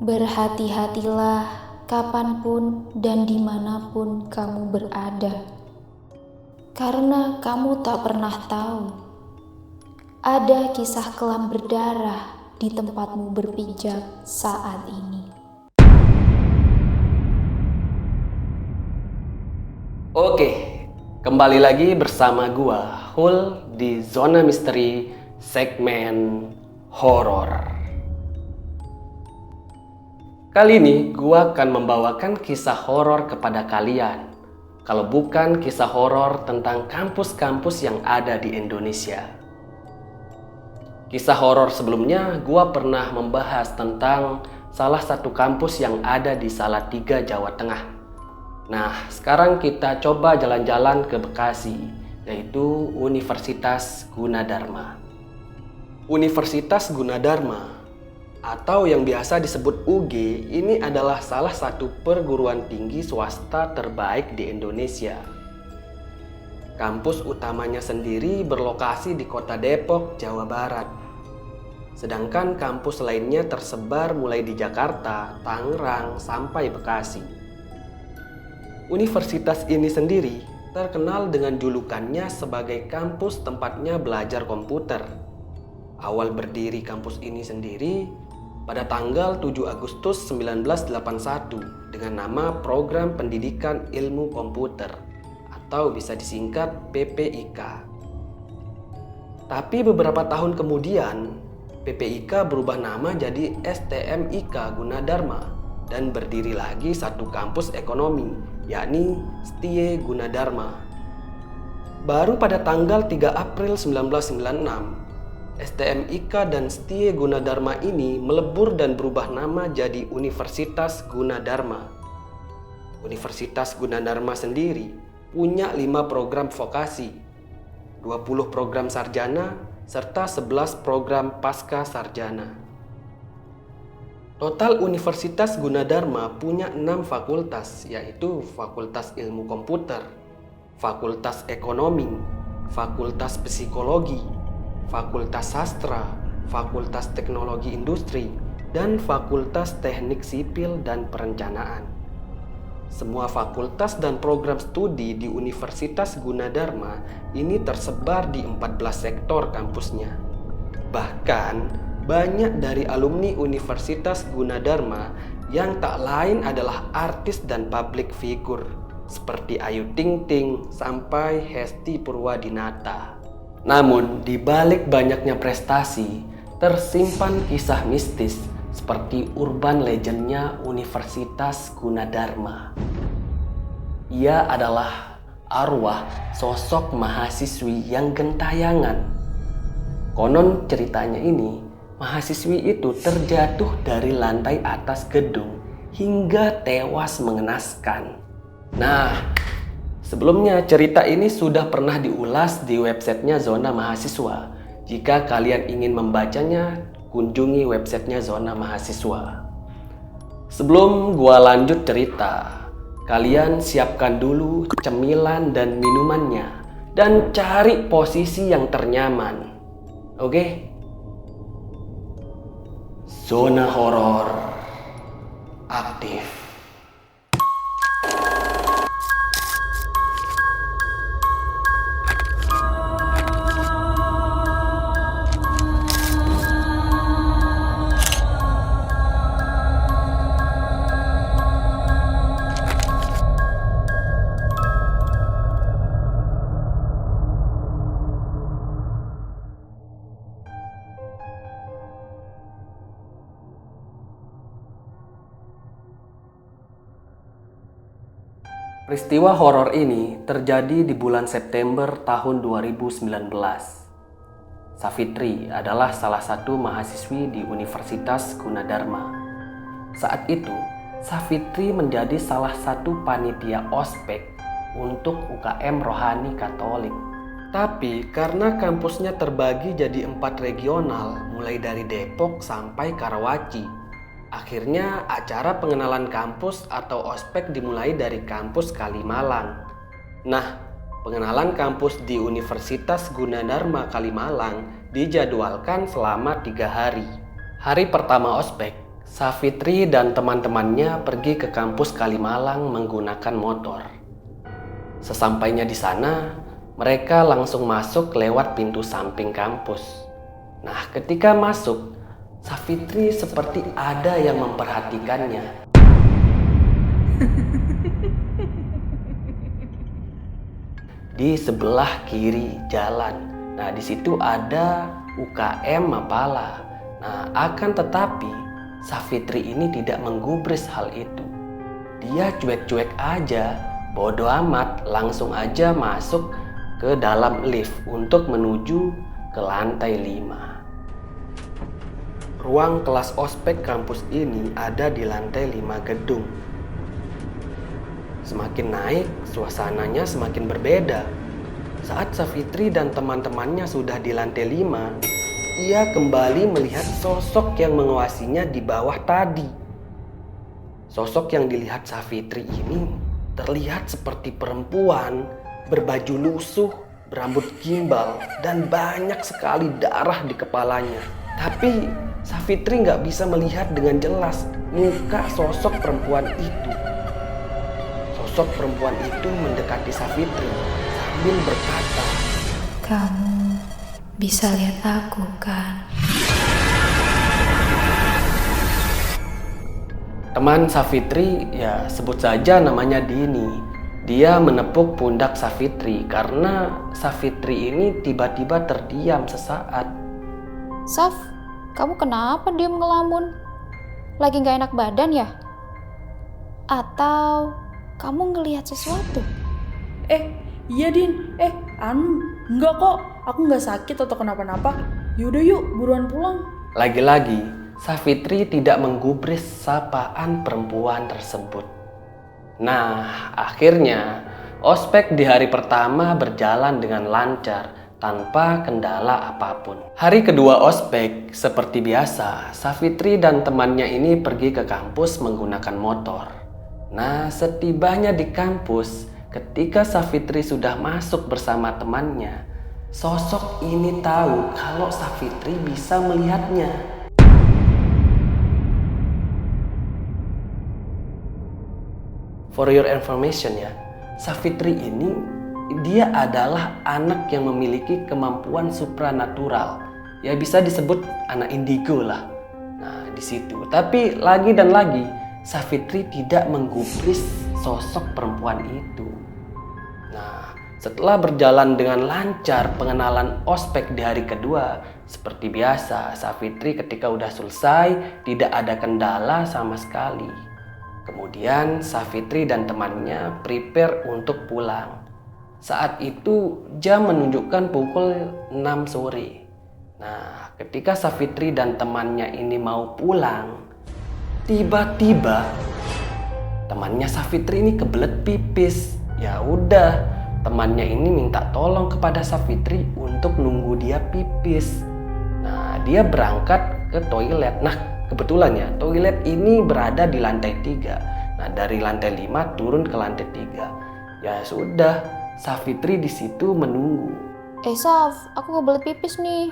Berhati-hatilah kapanpun dan dimanapun kamu berada, karena kamu tak pernah tahu ada kisah kelam berdarah di tempatmu berpijak saat ini. Oke, kembali lagi bersama gua, Hul, di Zona Misteri segmen horor. Kali ini gua akan membawakan kisah horor kepada kalian. Kalau bukan kisah horor tentang kampus-kampus yang ada di Indonesia. Kisah horor sebelumnya gua pernah membahas tentang salah satu kampus yang ada di Salatiga, Jawa Tengah. Nah, sekarang kita coba jalan-jalan ke Bekasi, yaitu Universitas Gunadarma. Universitas Gunadarma atau yang biasa disebut UG ini adalah salah satu perguruan tinggi swasta terbaik di Indonesia. Kampus utamanya sendiri berlokasi di Kota Depok, Jawa Barat. Sedangkan kampus lainnya tersebar mulai di Jakarta, Tangerang, sampai Bekasi. Universitas ini sendiri terkenal dengan julukannya sebagai kampus tempatnya belajar komputer. Awal berdiri kampus ini sendiri pada tanggal 7 Agustus 1981 dengan nama Program Pendidikan Ilmu Komputer atau bisa disingkat PPIK. Tapi beberapa tahun kemudian PPIK berubah nama jadi STMIK Gunadarma dan berdiri lagi satu kampus ekonomi, yakni STIE Gunadarma. Baru pada tanggal 3 April 1996, STMIK dan STIE Gunadarma ini melebur dan berubah nama jadi Universitas Gunadarma. Universitas Gunadarma sendiri punya 5 program vokasi, 20 program sarjana, serta 11 program pasca sarjana. Total Universitas Gunadarma punya 6 fakultas, yaitu Fakultas Ilmu Komputer, Fakultas Ekonomi, Fakultas Psikologi, Fakultas Sastra, Fakultas Teknologi Industri, dan Fakultas Teknik Sipil dan Perencanaan. Semua fakultas dan program studi di Universitas Gunadarma ini tersebar di 14 sektor kampusnya. Bahkan, banyak dari alumni Universitas Gunadarma yang tak lain adalah artis dan public figure seperti Ayu Ting Ting sampai Hesti Purwadinata. Namun, di balik banyaknya prestasi, tersimpan kisah mistis seperti urban legendnya Universitas Gunadarma. Ia adalah arwah sosok mahasiswi yang gentayangan. Konon ceritanya ini, mahasiswi itu terjatuh dari lantai atas gedung hingga tewas mengenaskan. Nah, sebelumnya cerita ini sudah pernah diulas di websitenya Zona Mahasiswa. Jika kalian ingin membacanya, kunjungi websitenya Zona Mahasiswa. Sebelum gua lanjut cerita, kalian siapkan dulu cemilan dan minumannya dan cari posisi yang ternyaman. Oke? Zona horor aktif. Peristiwa horor ini terjadi di bulan September tahun 2019. Savitri adalah salah satu mahasiswi di Universitas Gunadarma. Saat itu, Savitri menjadi salah satu panitia ospek untuk UKM Rohani Katolik. Tapi karena kampusnya terbagi jadi 4 regional, mulai dari Depok sampai Karawaci, akhirnya acara pengenalan kampus atau ospek dimulai dari kampus Kalimalang. Nah, pengenalan kampus di Universitas Gunadarma Kalimalang dijadwalkan selama 3 hari. Hari pertama ospek, Safitri dan teman-temannya pergi ke kampus Kalimalang menggunakan motor. Sesampainya di sana, mereka langsung masuk lewat pintu samping kampus. Nah, ketika masuk, Safitri seperti ada yang memperhatikannya. Di sebelah kiri jalan. Nah, di situ ada UKM Mapala. Nah, akan tetapi Safitri ini tidak menggubris hal itu. Dia cuek-cuek aja, bodo amat, langsung aja masuk ke dalam lift untuk menuju ke lantai 5. Ruang kelas ospek kampus ini ada di lantai 5 gedung. Semakin naik, suasananya semakin berbeda. Saat Safitri dan teman-temannya sudah di lantai 5, ia kembali melihat sosok yang mengawasinya di bawah tadi. Sosok yang dilihat Safitri ini terlihat seperti perempuan berbaju lusuh, berambut gimbal, dan banyak sekali darah di kepalanya. Tapi Safitri nggak bisa melihat dengan jelas muka sosok perempuan itu. Sosok perempuan itu mendekati Safitri sambil berkata, Kamu bisa lihat aku kan? Teman Safitri, ya sebut saja namanya Dini. Dia menepuk pundak Safitri karena Safitri ini tiba-tiba terdiam sesaat. Saf, kamu kenapa diam ngelamun? Lagi gak enak badan ya? Atau kamu ngelihat sesuatu? Iya Din, enggak kok, aku nggak sakit atau kenapa-napa. Yaudah yuk, buruan pulang. Lagi-lagi, Safitri tidak menggubris sapaan perempuan tersebut. Nah, akhirnya ospek di hari pertama berjalan dengan lancar tanpa kendala apapun. Hari kedua ospek, seperti biasa, Safitri dan temannya ini pergi ke kampus menggunakan motor. Nah, setibanya di kampus, ketika Safitri sudah masuk bersama temannya, sosok ini tahu kalau Safitri bisa melihatnya. For your information ya, Safitri ini dia adalah anak yang memiliki kemampuan supranatural. Ya bisa disebut anak indigo lah. Nah, di situ. Tapi lagi dan lagi Safitri tidak menggubris sosok perempuan itu. Nah, setelah berjalan dengan lancar pengenalan ospek di hari kedua, seperti biasa, Safitri ketika udah selesai tidak ada kendala sama sekali. Kemudian Safitri dan temannya prepare untuk pulang. Saat itu jam menunjukkan pukul 6 sore. Nah, ketika Safitri dan temannya ini mau pulang, tiba-tiba temannya Safitri ini kebelet pipis. Ya udah, temannya ini minta tolong kepada Safitri untuk nunggu dia pipis. Nah, dia berangkat ke toilet. Nah, kebetulan ya, toilet ini berada di lantai 3. Nah, dari lantai 5 turun ke lantai 3. Ya sudah, Safitri di situ menunggu. Saf, aku kebelet pipis nih.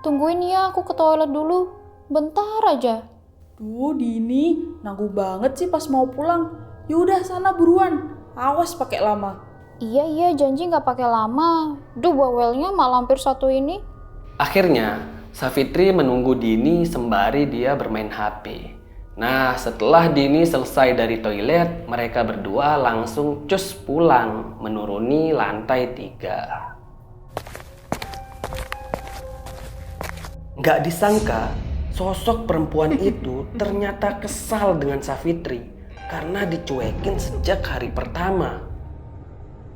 Tungguin ya, aku ke toilet dulu. Bentar aja. Tuh Dini, nanggu banget sih pas mau pulang. Yaudah sana buruan, awas pakai lama. Iya, janji gak pakai lama. Duh, bawelnya mak lampir satu ini. Akhirnya, Safitri menunggu Dini sembari dia bermain HP. Nah, setelah Dini selesai dari toilet, mereka berdua langsung cus pulang menuruni lantai 3. Nggak disangka, sosok perempuan itu ternyata kesal dengan Safitri karena dicuekin sejak hari pertama.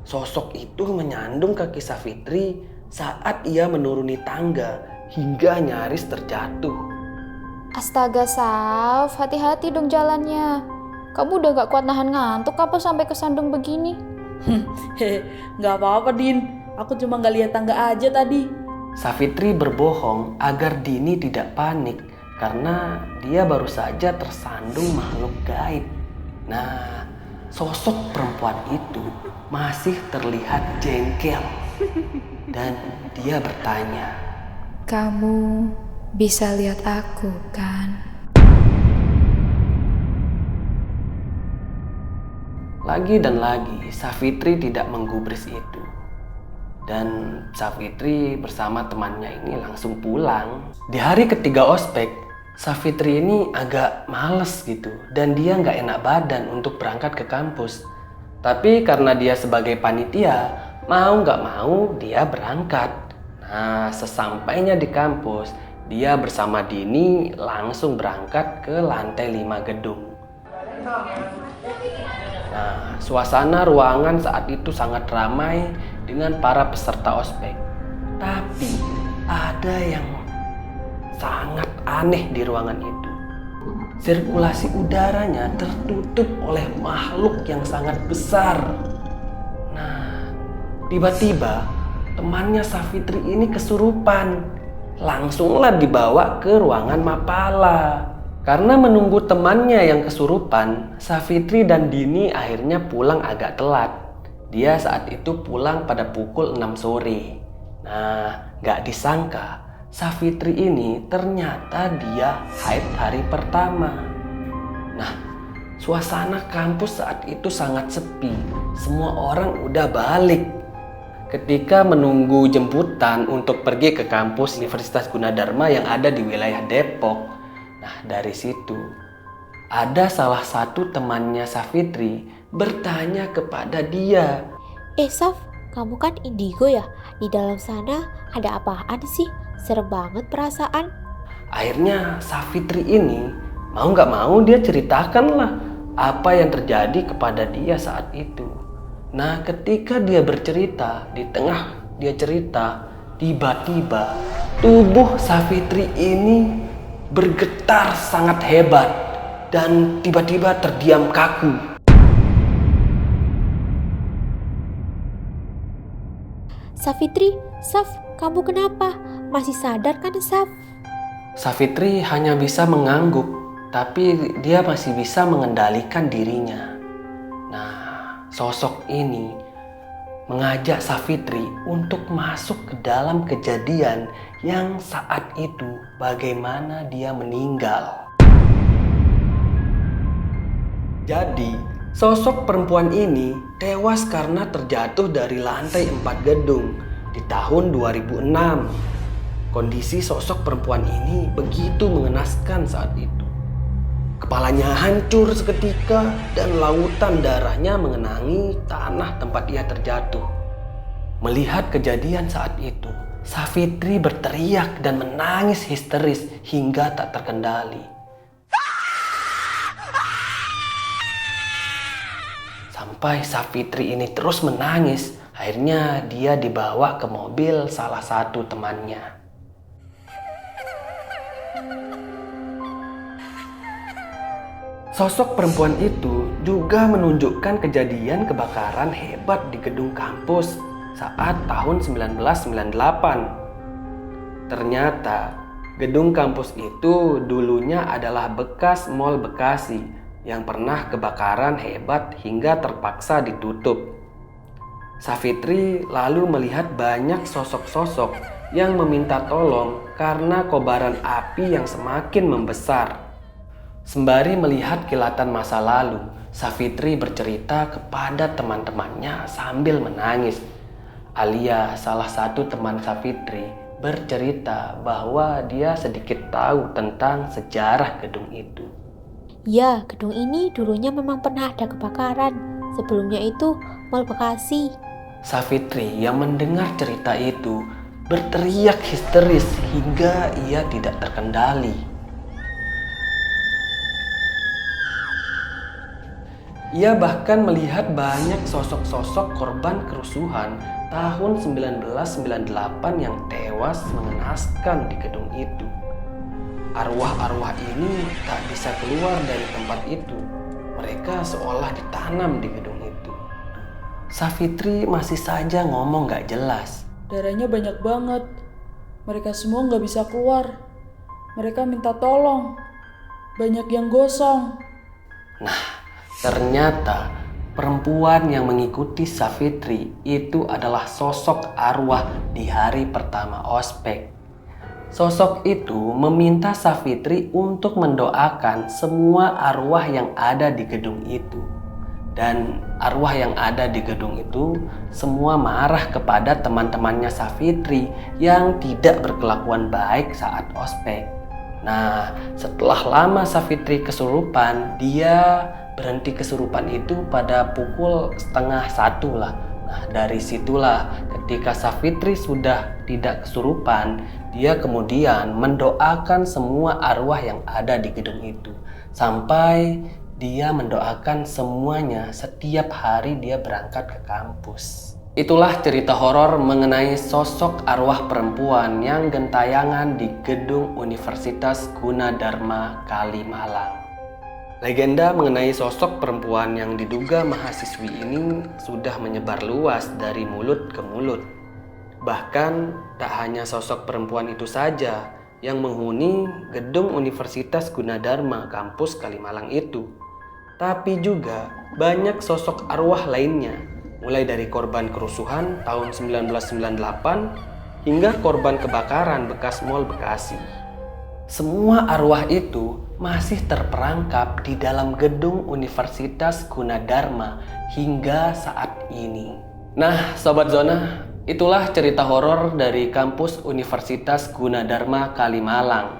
Sosok itu menyandung kaki Safitri saat ia menuruni tangga hingga nyaris terjatuh. Astaga Saf, hati-hati dong jalannya. Kamu udah gak kuat nahan ngantuk apa sampai kesandung begini? Nggak apa-apa Din, aku cuma nggak lihat tangga aja tadi. Safitri berbohong agar Dini tidak panik karena dia baru saja tersandung makhluk gaib. Nah, sosok perempuan itu masih terlihat jengkel dan dia bertanya, Kamu bisa lihat aku kan? Lagi dan lagi Safitri tidak menggubris itu. Dan Safitri bersama temannya ini langsung pulang. Di hari ketiga ospek, Safitri ini agak males gitu. Dan dia nggak enak badan untuk berangkat ke kampus. Tapi karena dia sebagai panitia, mau nggak mau dia berangkat. Nah, sesampainya di kampus, dia bersama Dini langsung berangkat ke lantai 5 gedung. Nah, suasana ruangan saat itu sangat ramai dengan para peserta ospek. Tapi ada yang sangat aneh di ruangan itu. Sirkulasi udaranya tertutup oleh makhluk yang sangat besar. Nah, tiba-tiba temannya Safitri ini kesurupan. Langsunglah dibawa ke ruangan Mapala. Karena menunggu temannya yang kesurupan, Safitri dan Dini akhirnya pulang agak telat. Dia saat itu pulang pada pukul 6 sore. Nah, gak disangka Safitri ini ternyata dia haid hari pertama. Nah, suasana kampus saat itu sangat sepi. Semua orang udah balik. Ketika menunggu jemputan untuk pergi ke kampus Universitas Gunadarma yang ada di wilayah Depok. Nah, dari situ ada salah satu temannya Safitri bertanya kepada dia. Saf, kamu kan indigo ya? Di dalam sana ada apaan sih? Serem banget perasaan. Akhirnya Safitri ini mau gak mau dia ceritakanlah apa yang terjadi kepada dia saat itu. Nah, ketika dia bercerita, di tengah dia cerita, tiba-tiba tubuh Safitri ini bergetar sangat hebat dan tiba-tiba terdiam kaku. Safitri, Saf, kamu kenapa? Masih sadar kan, Saf? Safitri hanya bisa mengangguk, tapi dia masih bisa mengendalikan dirinya. Nah, sosok ini mengajak Safitri untuk masuk ke dalam kejadian yang saat itu bagaimana dia meninggal. Jadi, sosok perempuan ini tewas karena terjatuh dari lantai 4 gedung di tahun 2006. Kondisi sosok perempuan ini begitu mengenaskan saat itu. Kepalanya hancur seketika dan lautan darahnya mengenangi tanah tempat ia terjatuh. Melihat kejadian saat itu, Safitri berteriak dan menangis histeris hingga tak terkendali. Sampai Safitri ini terus menangis, akhirnya dia dibawa ke mobil salah satu temannya. Sosok perempuan itu juga menunjukkan kejadian kebakaran hebat di gedung kampus saat tahun 1998. Ternyata gedung kampus itu dulunya adalah bekas Mall Bekasi yang pernah kebakaran hebat hingga terpaksa ditutup. Safitri lalu melihat banyak sosok-sosok yang meminta tolong karena kobaran api yang semakin membesar. Sembari melihat kilatan masa lalu, Safitri bercerita kepada teman-temannya sambil menangis. Alia, salah satu teman Safitri, bercerita bahwa dia sedikit tahu tentang sejarah gedung itu. Ya, gedung ini dulunya memang pernah ada kebakaran. Sebelumnya itu Mall Bekasi. Safitri yang mendengar cerita itu berteriak histeris hingga ia tidak terkendali. Ia bahkan melihat banyak sosok-sosok korban kerusuhan tahun 1998 yang tewas mengenaskan di gedung itu. Arwah-arwah ini tak bisa keluar dari tempat itu. Mereka seolah ditanam di gedung itu. Safitri masih saja ngomong gak jelas. Darahnya banyak banget. Mereka semua nggak bisa keluar. Mereka minta tolong. Banyak yang gosong. Nah, ternyata perempuan yang mengikuti Safitri itu adalah sosok arwah di hari pertama ospek. Sosok itu meminta Safitri untuk mendoakan semua arwah yang ada di gedung itu. Dan arwah yang ada di gedung itu semua marah kepada teman-temannya Safitri yang tidak berkelakuan baik saat ospek. Nah, setelah lama Safitri kesurupan, dia berhenti kesurupan itu pada pukul 12:30 lah. Nah, dari situlah ketika Safitri sudah tidak kesurupan, dia kemudian mendoakan semua arwah yang ada di gedung itu. Sampai dia mendoakan semuanya setiap hari dia berangkat ke kampus. Itulah cerita horor mengenai sosok arwah perempuan yang gentayangan di gedung Universitas Gunadarma Kalimalang. Legenda mengenai sosok perempuan yang diduga mahasiswi ini sudah menyebar luas dari mulut ke mulut. Bahkan tak hanya sosok perempuan itu saja yang menghuni gedung Universitas Gunadarma kampus Kalimalang itu, tapi juga banyak sosok arwah lainnya, mulai dari korban kerusuhan tahun 1998 hingga korban kebakaran bekas Mall Bekasi. Semua arwah itu masih terperangkap di dalam gedung Universitas Gunadarma hingga saat ini. Nah, Sobat Zona, itulah cerita horor dari kampus Universitas Gunadarma Kalimalang.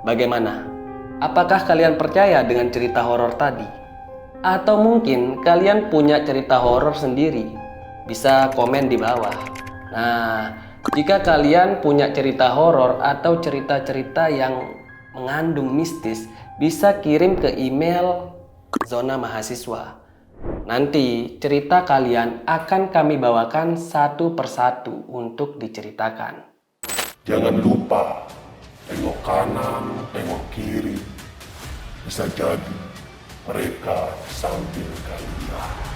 Bagaimana? Apakah kalian percaya dengan cerita horor tadi? Atau mungkin kalian punya cerita horor sendiri? Bisa komen di bawah. Nah, jika kalian punya cerita horor atau cerita-cerita yang mengandung mistis, bisa kirim ke email Zona Mahasiswa. Nanti cerita kalian akan kami bawakan satu persatu untuk diceritakan. Jangan lupa tengok kanan, tengok kiri. Bisa jadi mereka sambil kalian.